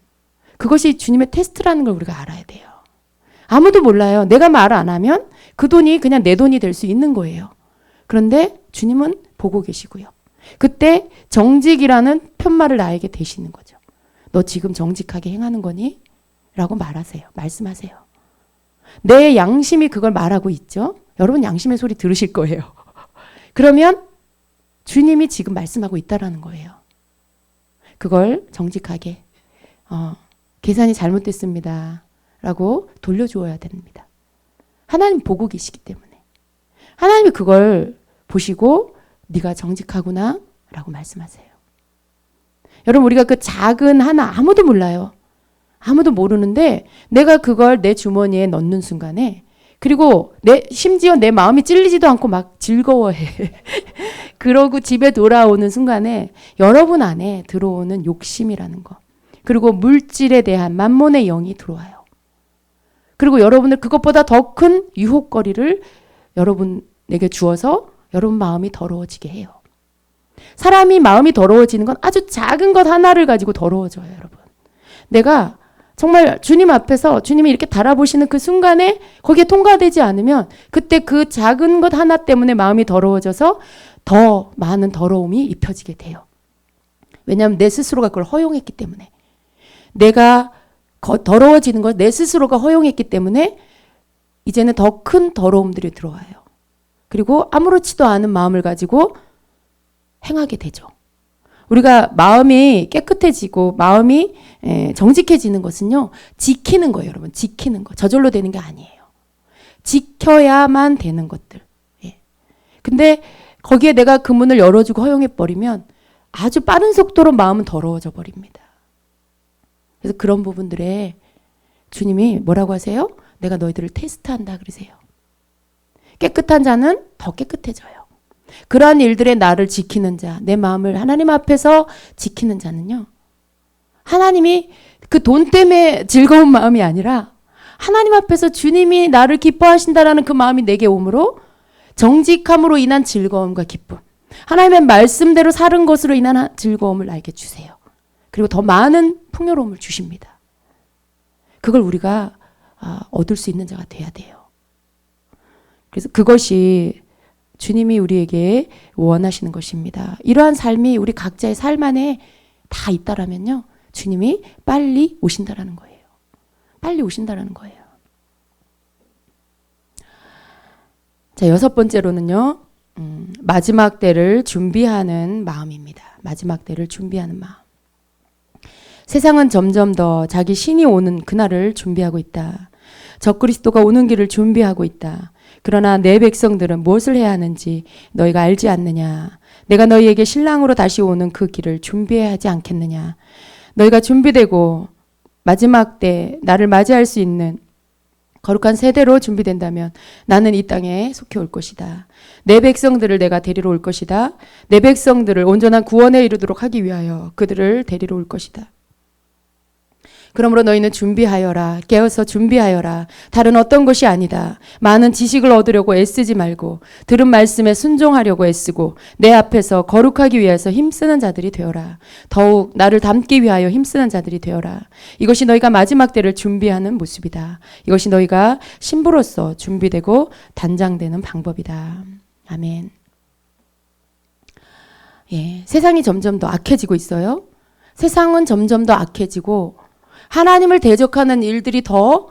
그것이 주님의 테스트라는 걸 우리가 알아야 돼요. 아무도 몰라요. 내가 말 안 하면 그 돈이 그냥 내 돈이 될 수 있는 거예요. 그런데 주님은 보고 계시고요. 그때 정직이라는 편말을 나에게 대시는 거죠. 너 지금 정직하게 행하는 거니? 라고 말씀하세요. 내 양심이 그걸 말하고 있죠. 여러분 양심의 소리 들으실 거예요. 그러면 주님이 지금 말씀하고 있다라는 거예요. 그걸 정직하게 계산이 잘못됐습니다. 라고 돌려주어야 됩니다. 하나님 보고 계시기 때문에. 하나님이 그걸 보시고 네가 정직하구나 라고 말씀하세요. 여러분 우리가 그 작은 하나 아무도 몰라요. 아무도 모르는데 내가 그걸 내 주머니에 넣는 순간에 그리고 심지어 내 마음이 찔리지도 않고 막 즐거워해. 그러고 집에 돌아오는 순간에 여러분 안에 들어오는 욕심이라는 거. 그리고 물질에 대한 만몬의 영이 들어와요. 그리고 여러분을 그것보다 더 큰 유혹거리를 여러분에게 주어서 여러분 마음이 더러워지게 해요. 사람이 마음이 더러워지는 건 아주 작은 것 하나를 가지고 더러워져요, 여러분. 내가 정말 주님 앞에서 주님이 이렇게 달아보시는 그 순간에 거기에 통과되지 않으면 그때 그 작은 것 하나 때문에 마음이 더러워져서 더 많은 더러움이 입혀지게 돼요. 왜냐하면 내 스스로가 그걸 허용했기 때문에. 내가 더러워지는 걸 내 스스로가 허용했기 때문에 이제는 더 큰 더러움들이 들어와요. 그리고 아무렇지도 않은 마음을 가지고 행하게 되죠. 우리가 마음이 깨끗해지고 마음이 정직해지는 것은요. 지키는 거예요, 여러분. 지키는 거. 저절로 되는 게 아니에요. 지켜야만 되는 것들. 예. 근데 거기에 내가 그 문을 열어주고 허용해버리면 아주 빠른 속도로 마음은 더러워져 버립니다. 그래서 그런 부분들에 주님이 뭐라고 하세요? 내가 너희들을 테스트한다 그러세요. 깨끗한 자는 더 깨끗해져요. 그러한 일들에 나를 지키는 자, 내 마음을 하나님 앞에서 지키는 자는요. 하나님이 그 돈 때문에 즐거운 마음이 아니라 하나님 앞에서 주님이 나를 기뻐하신다라는 그 마음이 내게 오므로 정직함으로 인한 즐거움과 기쁨. 하나님의 말씀대로 사는 것으로 인한 즐거움을 나에게 주세요. 그리고 더 많은 풍요로움을 주십니다. 그걸 우리가 얻을 수 있는 자가 돼야 돼요. 그래서 그것이 주님이 우리에게 원하시는 것입니다. 이러한 삶이 우리 각자의 삶 안에 다 있다라면요. 주님이 빨리 오신다라는 거예요. 빨리 오신다라는 거예요. 자, 6번째로는요. 마지막 때를 준비하는 마음입니다. 마지막 때를 준비하는 마음. 세상은 점점 더 자기 신이 오는 그날을 준비하고 있다. 적그리스도가 오는 길을 준비하고 있다. 그러나 내 백성들은 무엇을 해야 하는지 너희가 알지 않느냐. 내가 너희에게 신랑으로 다시 오는 그 길을 준비해야 하지 않겠느냐. 너희가 준비되고 마지막 때 나를 맞이할 수 있는 거룩한 세대로 준비된다면 나는 이 땅에 속해 올 것이다. 내 백성들을 내가 데리러 올 것이다. 내 백성들을 온전한 구원에 이르도록 하기 위하여 그들을 데리러 올 것이다. 그러므로 너희는 준비하여라. 깨어서 준비하여라. 다른 어떤 것이 아니다. 많은 지식을 얻으려고 애쓰지 말고 들은 말씀에 순종하려고 애쓰고 내 앞에서 거룩하기 위해서 힘쓰는 자들이 되어라. 더욱 나를 닮기 위하여 힘쓰는 자들이 되어라. 이것이 너희가 마지막 때를 준비하는 모습이다. 이것이 너희가 신부로서 준비되고 단장되는 방법이다. 아멘. 예, 세상이 점점 더 악해지고 있어요. 세상은 점점 더 악해지고 하나님을 대적하는 일들이 더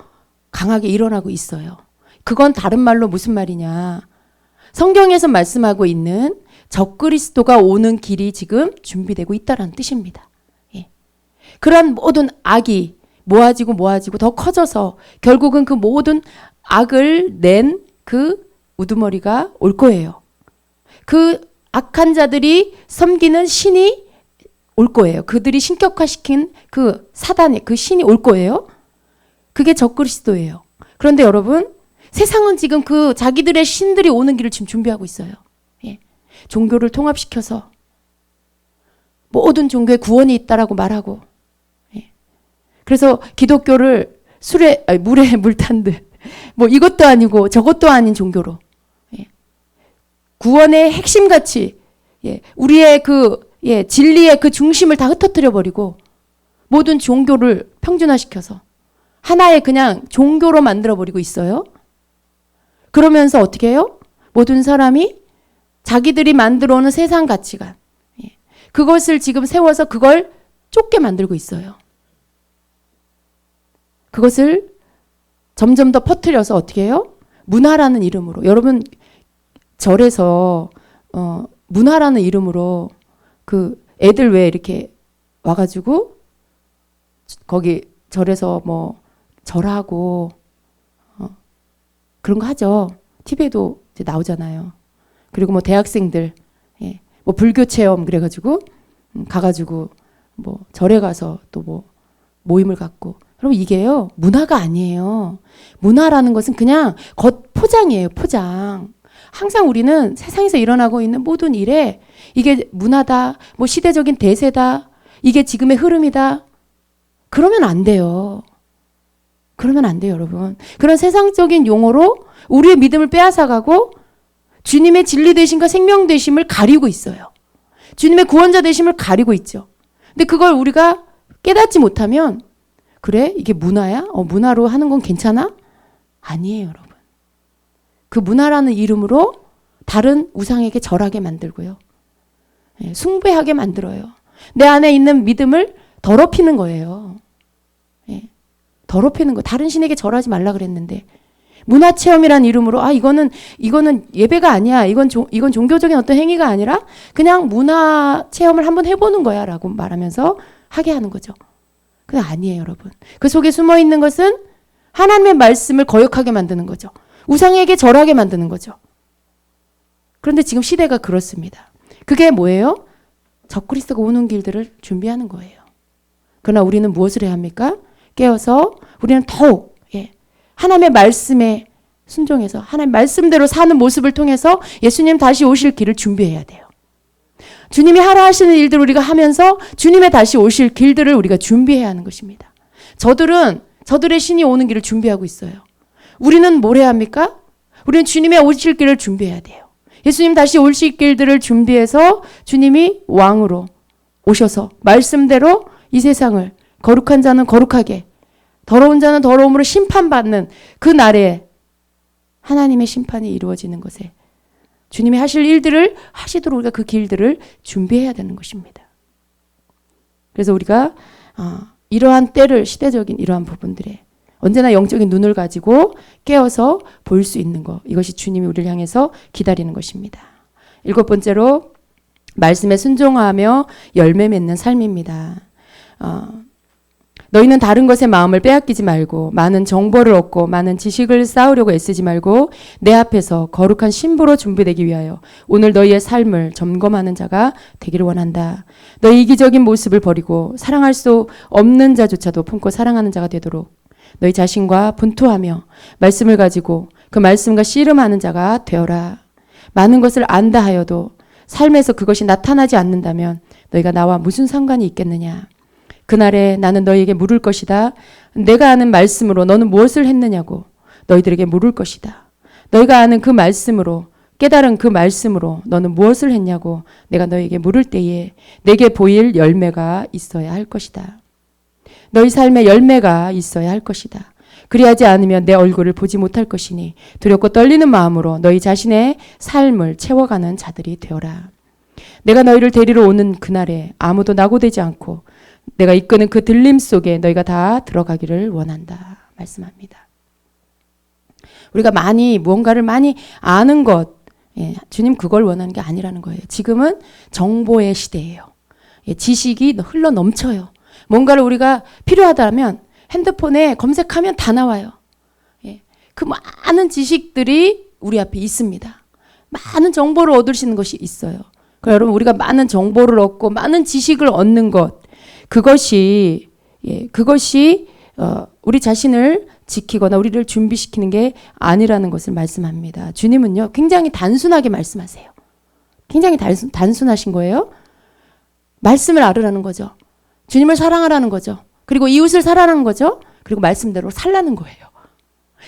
강하게 일어나고 있어요. 그건 다른 말로 무슨 말이냐. 성경에서 말씀하고 있는 적그리스도가 오는 길이 지금 준비되고 있다는 뜻입니다. 예. 그러한 모든 악이 모아지고 더 커져서 결국은 그 모든 악을 낸 그 우두머리가 올 거예요. 그 악한 자들이 섬기는 신이 올 거예요. 그들이 신격화시킨 그 사단의 그 신이 올 거예요. 그게 적그리스도예요. 그런데 여러분, 세상은 지금 그 자기들의 신들이 오는 길을 지금 준비하고 있어요. 예. 종교를 통합시켜서 모든 종교에 구원이 있다라고 말하고, 예. 그래서 기독교를 물에 물 탄 듯, 뭐 이것도 아니고 저것도 아닌 종교로, 예. 구원의 핵심 가치, 예. 우리의 진리의 그 중심을 다 흩어뜨려 버리고 모든 종교를 평준화시켜서 하나의 그냥 종교로 만들어 버리고 있어요. 그러면서 어떻게 해요? 모든 사람이 자기들이 만들어 오는 세상 가치관, 예. 그것을 지금 세워서 그걸 쫓게 만들고 있어요. 그것을 점점 더 퍼뜨려서 어떻게 해요? 문화라는 이름으로. 여러분, 절에서 문화라는 이름으로 그 애들 왜 이렇게 와가지고 거기 절에서 뭐 절하고 그런 거 하죠. TV에도 이제 나오잖아요. 그리고 뭐 대학생들, 예, 뭐 불교 체험 그래가지고 가가지고 뭐 절에 가서 또 뭐 모임을 갖고. 여러분, 이게요 문화가 아니에요. 문화라는 것은 그냥 겉 포장이에요. 포장. 항상 우리는 세상에서 일어나고 있는 모든 일에 이게 문화다, 뭐 시대적인 대세다, 이게 지금의 흐름이다. 그러면 안 돼요. 그러면 안 돼요, 여러분. 그런 세상적인 용어로 우리의 믿음을 빼앗아가고 주님의 진리 되심과 생명 되심을 가리고 있어요. 주님의 구원자 되심을 가리고 있죠. 근데 그걸 우리가 깨닫지 못하면, 그래? 이게 문화야? 문화로 하는 건 괜찮아? 아니에요, 여러분. 그 문화라는 이름으로 다른 우상에게 절하게 만들고요. 예, 숭배하게 만들어요. 내 안에 있는 믿음을 더럽히는 거예요. 예, 더럽히는 거. 다른 신에게 절하지 말라 그랬는데 문화체험이란 이름으로 이거는 예배가 아니야. 이건 종교적인 어떤 행위가 아니라 그냥 문화체험을 한번 해보는 거야 라고 말하면서 하게 하는 거죠. 그게 아니에요, 여러분. 그 속에 숨어 있는 것은 하나님의 말씀을 거역하게 만드는 거죠. 우상에게 절하게 만드는 거죠. 그런데 지금 시대가 그렇습니다. 그게 뭐예요? 적그리스도가 오는 길들을 준비하는 거예요. 그러나 우리는 무엇을 해야 합니까? 깨어서 우리는 더욱 하나님의 말씀에 순종해서 하나님의 말씀대로 사는 모습을 통해서 예수님 다시 오실 길을 준비해야 돼요. 주님이 하라 하시는 일들을 우리가 하면서 주님의 다시 오실 길들을 우리가 준비해야 하는 것입니다. 저들의 신이 오는 길을 준비하고 있어요. 우리는 뭘 해야 합니까? 우리는 주님의 오실 길을 준비해야 돼요. 예수님 다시 오실 길들을 준비해서 주님이 왕으로 오셔서 말씀대로 이 세상을 거룩한 자는 거룩하게, 더러운 자는 더러움으로 심판받는 그 날에 하나님의 심판이 이루어지는 것에 주님이 하실 일들을 하시도록 우리가 그 길들을 준비해야 되는 것입니다. 그래서 우리가 이러한 때를, 시대적인 이러한 부분들에 언제나 영적인 눈을 가지고 깨어서 볼 수 있는 것, 이것이 주님이 우리를 향해서 기다리는 것입니다. 7번째로 말씀에 순종하며 열매 맺는 삶입니다. 너희는 다른 것에 마음을 빼앗기지 말고 많은 정보를 얻고 많은 지식을 쌓으려고 애쓰지 말고 내 앞에서 거룩한 신부로 준비되기 위하여 오늘 너희의 삶을 점검하는 자가 되기를 원한다. 너희 이기적인 모습을 버리고 사랑할 수 없는 자조차도 품고 사랑하는 자가 되도록 너희 자신과 분투하며 말씀을 가지고 그 말씀과 씨름하는 자가 되어라. 많은 것을 안다 하여도 삶에서 그것이 나타나지 않는다면 너희가 나와 무슨 상관이 있겠느냐. 그날에 나는 너희에게 물을 것이다. 내가 아는 말씀으로 너는 무엇을 했느냐고 너희들에게 물을 것이다. 너희가 아는 그 말씀으로, 깨달은 그 말씀으로 너는 무엇을 했냐고 내가 너희에게 물을 때에 내게 보일 열매가 있어야 할 것이다. 너희 삶에 열매가 있어야 할 것이다. 그리하지 않으면 내 얼굴을 보지 못할 것이니 두렵고 떨리는 마음으로 너희 자신의 삶을 채워가는 자들이 되어라. 내가 너희를 데리러 오는 그날에 아무도 낙오되지 않고 내가 이끄는 그 들림 속에 너희가 다 들어가기를 원한다. 말씀합니다. 우리가 무언가를 많이 아는 것, 예, 주님 그걸 원하는 게 아니라는 거예요. 지금은 정보의 시대예요. 예, 지식이 흘러 넘쳐요. 뭔가를 우리가 필요하다면 핸드폰에 검색하면 다 나와요. 예, 그 많은 지식들이 우리 앞에 있습니다. 많은 정보를 얻을 수 있는 것이 있어요. 그러니까 여러분 우리가 많은 정보를 얻고 많은 지식을 얻는 것 그것이 우리 자신을 지키거나 우리를 준비시키는 게 아니라는 것을 말씀합니다. 주님은요 굉장히 단순하게 말씀하세요. 굉장히 단순하신 거예요. 말씀을 알으라는 거죠. 주님을 사랑하라는 거죠. 그리고 이웃을 사랑하는 거죠. 그리고 말씀대로 살라는 거예요.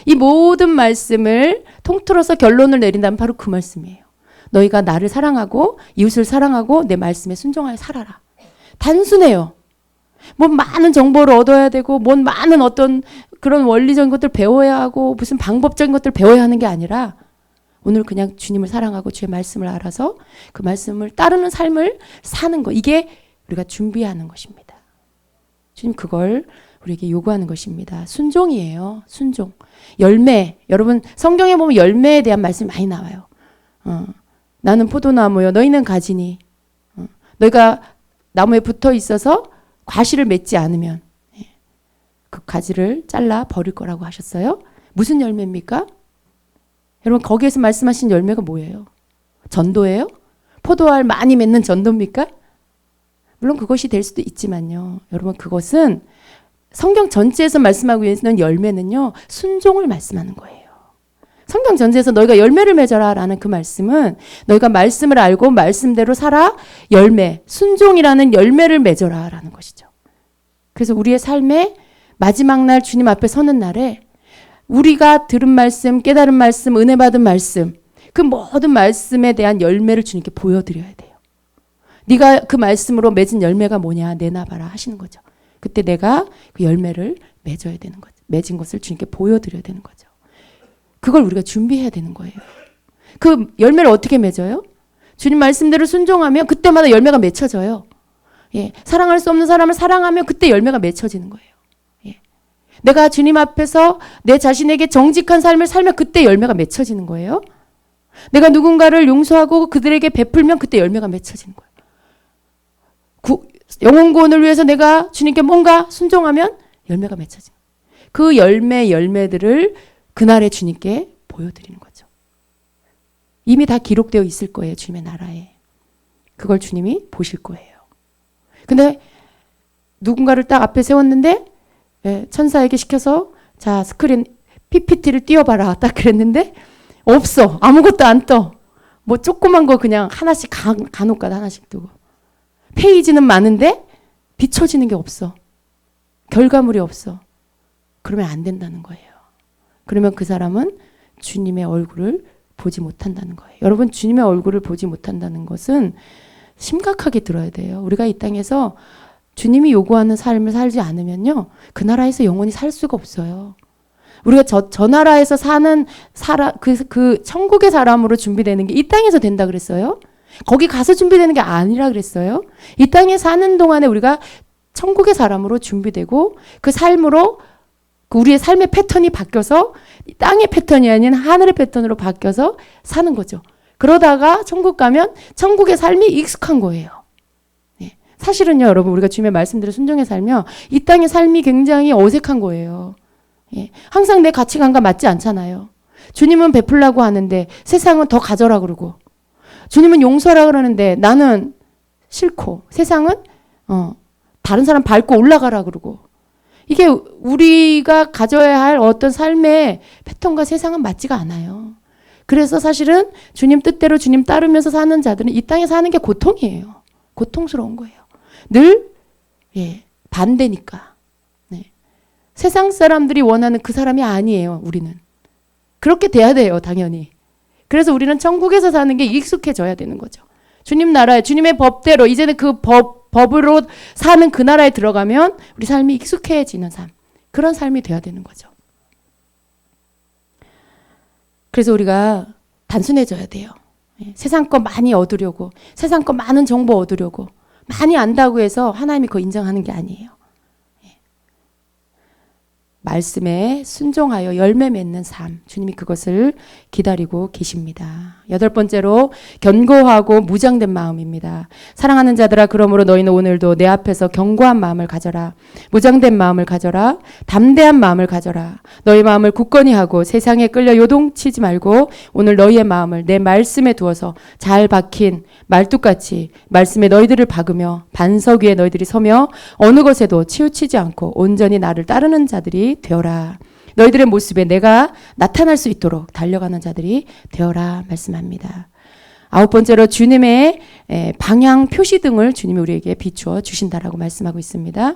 이 모든 말씀을 통틀어서 결론을 내린다면 바로 그 말씀이에요. 너희가 나를 사랑하고 이웃을 사랑하고 내 말씀에 순종하여 살아라. 단순해요. 뭐 많은 정보를 얻어야 되고 뭔 많은 어떤 그런 원리적인 것들 배워야 하고 무슨 방법적인 것들 배워야 하는 게 아니라 오늘 그냥 주님을 사랑하고 주의 말씀을 알아서 그 말씀을 따르는 삶을 사는 거. 이게 우리가 준비하는 것입니다. 주님 그걸 우리에게 요구하는 것입니다. 순종이에요. 순종. 열매. 여러분 성경에 보면 열매에 대한 말씀이 많이 나와요. 나는 포도나무요. 너희는 가지니. 너희가 나무에 붙어 있어서 과실을 맺지 않으면 그 가지를 잘라 버릴 거라고 하셨어요. 무슨 열매입니까? 여러분 거기에서 말씀하신 열매가 뭐예요? 전도예요? 포도알 많이 맺는 전도입니까? 물론 그것이 될 수도 있지만요. 여러분 그것은 성경 전체에서 말씀하고 있는 열매는요. 순종을 말씀하는 거예요. 성경 전체에서 너희가 열매를 맺어라 라는 그 말씀은 너희가 말씀을 알고 말씀대로 살아 열매, 순종이라는 열매를 맺어라 라는 것이죠. 그래서 우리의 삶의 마지막 날 주님 앞에 서는 날에 우리가 들은 말씀, 깨달은 말씀, 은혜 받은 말씀 그 모든 말씀에 대한 열매를 주님께 보여드려야 돼요. 네가 그 말씀으로 맺은 열매가 뭐냐 내놔봐라 하시는 거죠. 그때 내가 그 열매를 맺어야 되는 거죠. 맺은 것을 주님께 보여드려야 되는 거죠. 그걸 우리가 준비해야 되는 거예요. 그 열매를 어떻게 맺어요? 주님 말씀대로 순종하면 그때마다 열매가 맺혀져요. 예, 사랑할 수 없는 사람을 사랑하면 그때 열매가 맺혀지는 거예요. 예, 내가 주님 앞에서 내 자신에게 정직한 삶을 살면 그때 열매가 맺혀지는 거예요. 내가 누군가를 용서하고 그들에게 베풀면 그때 열매가 맺혀지는 거예요. 영혼 구원을 위해서 내가 주님께 뭔가 순종하면 열매가 맺혀지는 거예요. 그 열매들을 그날의 주님께 보여드리는 거죠. 이미 다 기록되어 있을 거예요. 주님의 나라에. 그걸 주님이 보실 거예요. 근데 누군가를 딱 앞에 세웠는데 천사에게 시켜서 자 스크린 PPT를 띄워봐라 딱 그랬는데 없어. 아무것도 안 떠. 뭐 조그만 거 그냥 하나씩 간혹가다 하나씩 두고 페이지는 많은데 비춰지는 게 없어. 결과물이 없어. 그러면 안 된다는 거예요. 그러면 그 사람은 주님의 얼굴을 보지 못한다는 거예요. 여러분 주님의 얼굴을 보지 못한다는 것은 심각하게 들어야 돼요. 우리가 이 땅에서 주님이 요구하는 삶을 살지 않으면요. 그 나라에서 영원히 살 수가 없어요. 우리가 저 나라에서 사는 그 천국의 사람으로 준비되는 게 이 땅에서 된다 그랬어요. 거기 가서 준비되는 게 아니라 그랬어요. 이 땅에 사는 동안에 우리가 천국의 사람으로 준비되고 그 삶으로 우리의 삶의 패턴이 바뀌어서 땅의 패턴이 아닌 하늘의 패턴으로 바뀌어서 사는 거죠. 그러다가 천국 가면 천국의 삶이 익숙한 거예요. 네. 사실은요, 여러분, 우리가 주님의 말씀대로 순종해 살면 이 땅의 삶이 굉장히 어색한 거예요. 예. 항상 내 가치관과 맞지 않잖아요. 주님은 베풀라고 하는데 세상은 더 가져라 그러고 주님은 용서하라 그러는데 나는 싫고 세상은 다른 사람 밟고 올라가라 그러고 이게 우리가 가져야 할 어떤 삶의 패턴과 세상은 맞지가 않아요. 그래서 사실은 주님 뜻대로 주님 따르면서 사는 자들은 이 땅에 사는 게 고통이에요. 고통스러운 거예요. 늘 반대니까. 네. 세상 사람들이 원하는 그 사람이 아니에요. 우리는. 그렇게 돼야 돼요. 당연히. 그래서 우리는 천국에서 사는 게 익숙해져야 되는 거죠. 주님 나라에 주님의 법대로 이제는 그 법으로 사는 그 나라에 들어가면 우리 삶이 익숙해지는 삶. 그런 삶이 돼야 되는 거죠. 그래서 우리가 단순해져야 돼요. 세상 거 많이 얻으려고 세상 거 많은 정보 얻으려고 많이 안다고 해서 하나님이 그거 인정하는 게 아니에요. 말씀에 순종하여 열매 맺는 삶, 주님이 그것을 기다리고 계십니다. 8번째로 견고하고 무장된 마음입니다. 사랑하는 자들아, 그러므로 너희는 오늘도 내 앞에서 견고한 마음을 가져라. 무장된 마음을 가져라. 담대한 마음을 가져라. 너희 마음을 굳건히 하고 세상에 끌려 요동치지 말고 오늘 너희의 마음을 내 말씀에 두어서 잘 박힌 말뚝같이 말씀에 너희들을 박으며 반석 위에 너희들이 서며 어느 것에도 치우치지 않고 온전히 나를 따르는 자들이 되어라. 너희들의 모습에 내가 나타날 수 있도록 달려가는 자들이 되어라 말씀합니다. 9번째로 주님의 방향 표시등을 주님이 우리에게 비추어 주신다라고 말씀하고 있습니다.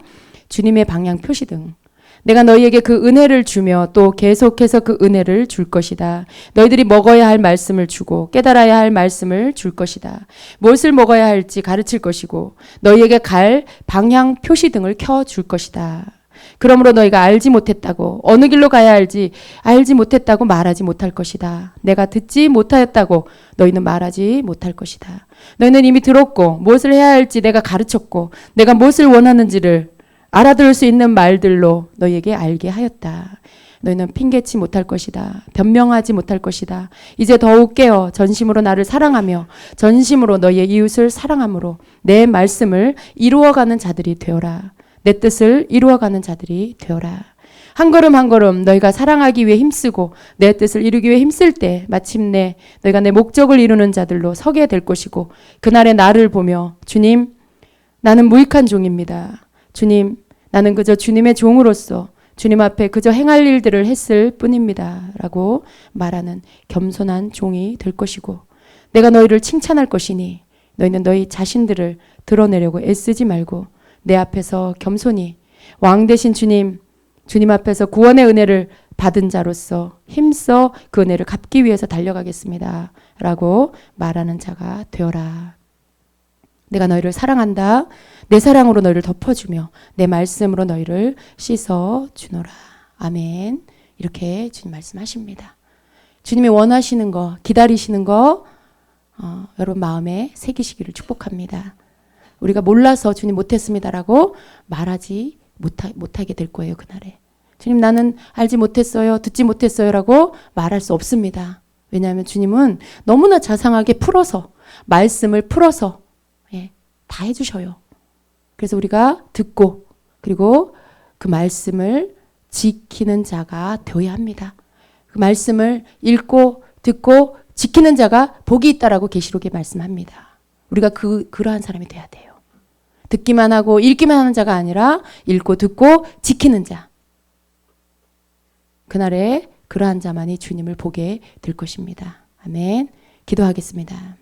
주님의 방향 표시등. 내가 너희에게 그 은혜를 주며 또 계속해서 그 은혜를 줄 것이다. 너희들이 먹어야 할 말씀을 주고 깨달아야 할 말씀을 줄 것이다. 무엇을 먹어야 할지 가르칠 것이고 너희에게 갈 방향 표시등을 켜줄 것이다. 그러므로 너희가 알지 못했다고 어느 길로 가야 할지 알지 못했다고 말하지 못할 것이다. 내가 듣지 못하였다고 너희는 말하지 못할 것이다. 너희는 이미 들었고 무엇을 해야 할지 내가 가르쳤고 내가 무엇을 원하는지를 알아들을 수 있는 말들로 너희에게 알게 하였다. 너희는 핑계치 못할 것이다. 변명하지 못할 것이다. 이제 더욱 깨어 전심으로 나를 사랑하며 전심으로 너희의 이웃을 사랑함으로 내 말씀을 이루어가는 자들이 되어라. 내 뜻을 이루어가는 자들이 되어라. 한 걸음 한 걸음 너희가 사랑하기 위해 힘쓰고 내 뜻을 이루기 위해 힘쓸 때 마침내 너희가 내 목적을 이루는 자들로 서게 될 것이고 그날에 나를 보며 주님, 나는 무익한 종입니다. 주님, 나는 그저 주님의 종으로서 주님 앞에 그저 행할 일들을 했을 뿐입니다. 라고 말하는 겸손한 종이 될 것이고 내가 너희를 칭찬할 것이니 너희는 너희 자신들을 드러내려고 애쓰지 말고 내 앞에서 겸손히 왕 되신 주님 앞에서 구원의 은혜를 받은 자로서 힘써 그 은혜를 갚기 위해서 달려가겠습니다. 라고 말하는 자가 되어라. 내가 너희를 사랑한다. 내 사랑으로 너희를 덮어주며 내 말씀으로 너희를 씻어주노라. 아멘. 이렇게 주님 말씀하십니다. 주님이 원하시는 거, 기다리시는 거 여러분 마음에 새기시기를 축복합니다. 우리가 몰라서 주님 못했습니다라고 말하지 못하게 될 거예요. 그날에. 주님 나는 알지 못했어요. 듣지 못했어요라고 말할 수 없습니다. 왜냐하면 주님은 너무나 자상하게 풀어서 말씀을 풀어서 다 해주셔요. 그래서 우리가 듣고 그리고 그 말씀을 지키는 자가 되어야 합니다. 그 말씀을 읽고 듣고 지키는 자가 복이 있다라고 계시록에 말씀합니다. 우리가 그러한 사람이 돼야 돼요. 듣기만 하고 읽기만 하는 자가 아니라 읽고 듣고 지키는 자. 그날에 그러한 자만이 주님을 보게 될 것입니다. 아멘. 기도하겠습니다.